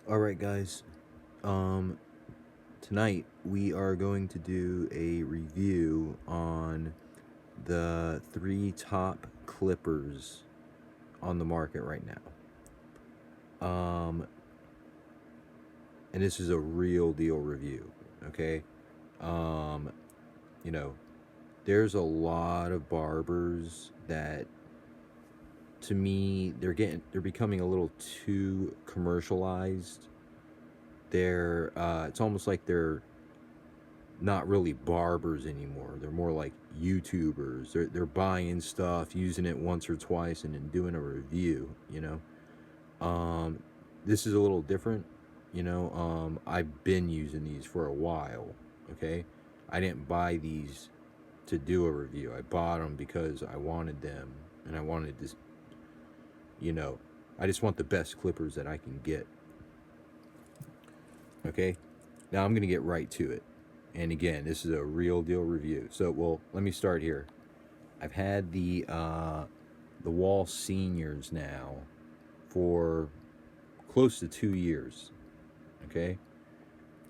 All right, guys. Um, Tonight we are going to do a review on the three top clippers on the market right now. And this is a real deal review. Okay. Um, you know, there's a lot of barbers that, to me, they're becoming a little too commercialized. It's almost like they're not really barbers anymore. They're more like YouTubers. They're buying stuff, using it once or twice, and then doing a review. This is a little different. I've been using these for a while. Okay, I didn't buy these to do a review. I bought them because I wanted them, and I wanted to. You know, I just want the best clippers that I can get. Okay, now I'm gonna get right to it. And again, this is a real deal review. So, well, let me start here. I've had the Wahl Seniors now for close to 2 years. Okay,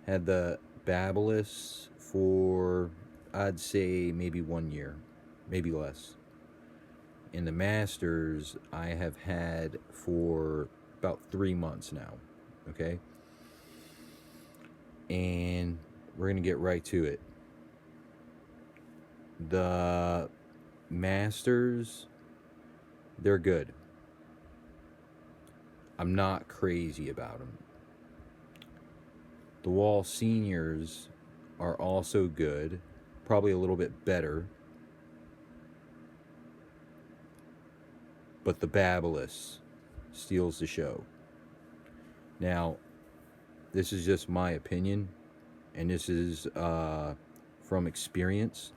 had the Babyliss for, I'd say, maybe 1 year, maybe less. And the Masters I have had for about 3 months now. Okay, and we're gonna get right to it. The Masters, they're good. I'm not crazy about them. The Wahl Seniors are also good, probably a little bit better, but the Babyliss steals the show. Now, this is just my opinion, and this is from experience.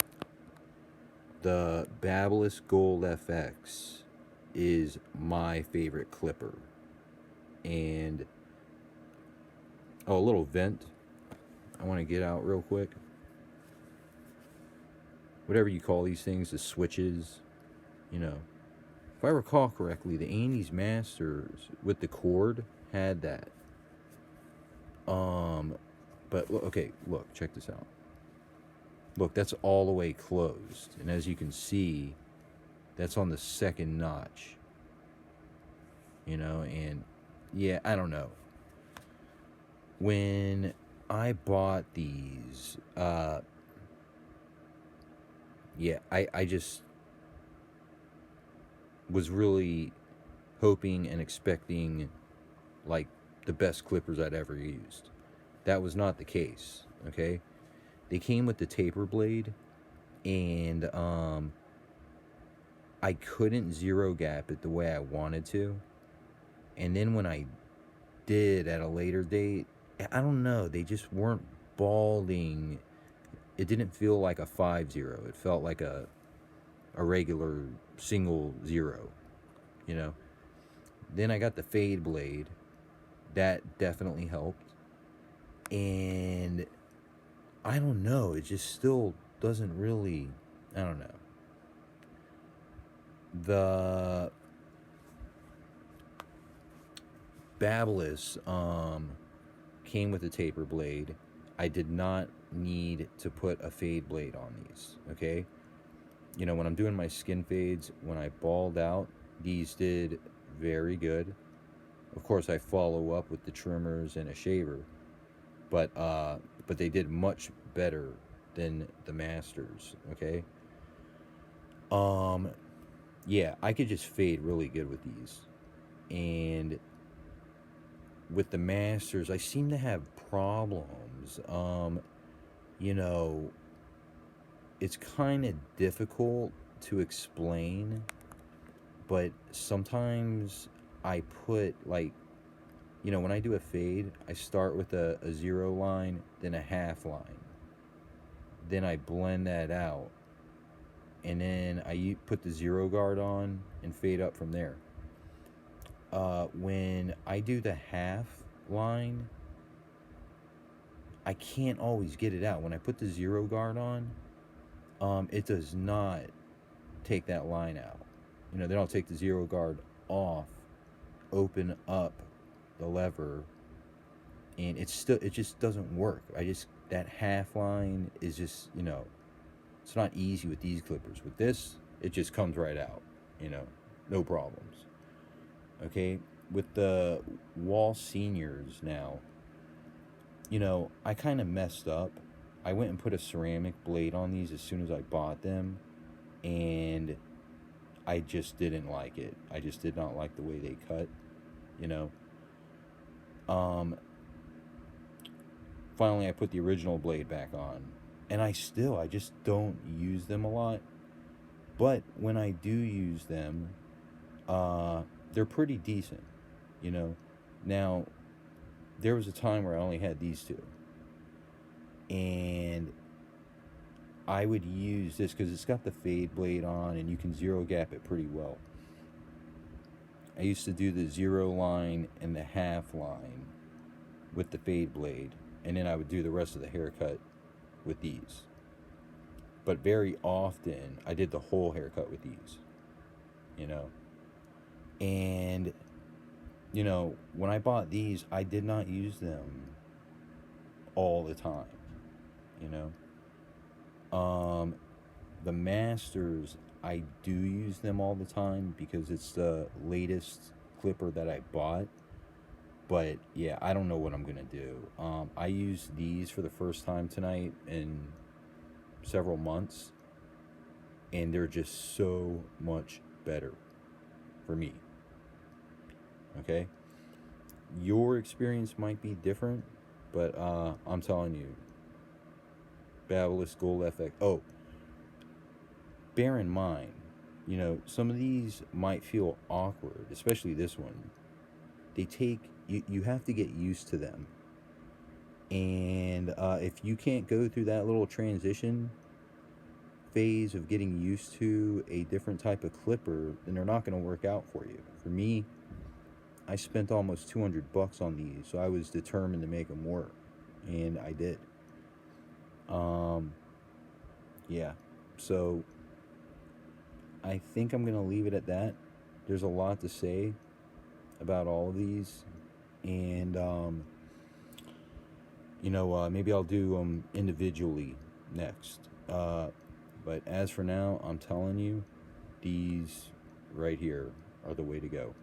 The Babyliss Gold FX is my favorite clipper. And, oh, a little vent I want to get out real quick. Whatever you call these things, the switches, you know. If I recall correctly, the Andis Masters with the cord had that. But okay, look, check this out. Look, that's all the way closed, and as you can see, that's on the second notch. And yeah, I don't know. When I bought these, yeah, I just was really hoping and expecting like the best clippers I'd ever used. That was not the case. Okay, they came with the taper blade, and I couldn't zero gap it the way I wanted to. And then when I did at a later date, I don't know, they just weren't balding. It didn't feel like a 5-0. It felt like a regular single zero, you know. Then I got the fade blade. That definitely helped. And I don't know, it just still doesn't really, I don't know. The Babyliss came with a taper blade. I did not need to put a fade blade on these, okay? When I'm doing my skin fades, when I balled out, these did very good. Of course, I follow up with the trimmers and a shaver, but they did much better than the Masters, okay? Yeah, I could just fade really good with these. And with the Masters, I seem to have problems. You know, it's kind of difficult to explain, but sometimes I put, like, when I do a fade, I start with a zero line, then a half line. Then I blend that out. And then I put the zero guard on and fade up from there. When I do the half line, I can't always get it out. When I put the zero guard on, it does not take that line out. Then I'll take the zero guard off, open up the lever, and it just doesn't work. That half line is just, it's not easy with these clippers. With this, it just comes right out, you know, no problems. Okay, with the Wahl Seniors now, I kind of messed up. I went and put a ceramic blade on these as soon as I bought them, and I just didn't like it. I just did not like the way they cut, you know. Um, Finally, I put the original blade back on, and I just don't use them a lot. But when I do use them, they're pretty decent, you know. Now, there was a time where I only had these two, and I would use this because it's got the fade blade on, and you can zero gap it pretty well. I used to do the zero line and the half line with the fade blade, and then I would do the rest of the haircut with these. But very often, I did the whole haircut with these, you know. And, when I bought these, I did not use them all the time, you know. The Masters, I do use them all the time because it's the latest clipper that I bought. But yeah, I don't know what I'm gonna do. I used these for the first time tonight in several months, and they're just so much better for me. Okay, your experience might be different, but I'm telling you, Babyliss Gold FX. Oh, bear in mind, some of these might feel awkward, especially this one. They take you have to get used to them, and if you can't go through that little transition phase of getting used to a different type of clipper, then they're not going to work out for you. For me, I spent almost $200 on these, so I was determined to make them work, and I did. Yeah, so I think I'm gonna leave it at that. There's a lot to say about all of these, and maybe I'll do them individually next. But as for now, I'm telling you, these right here are the way to go.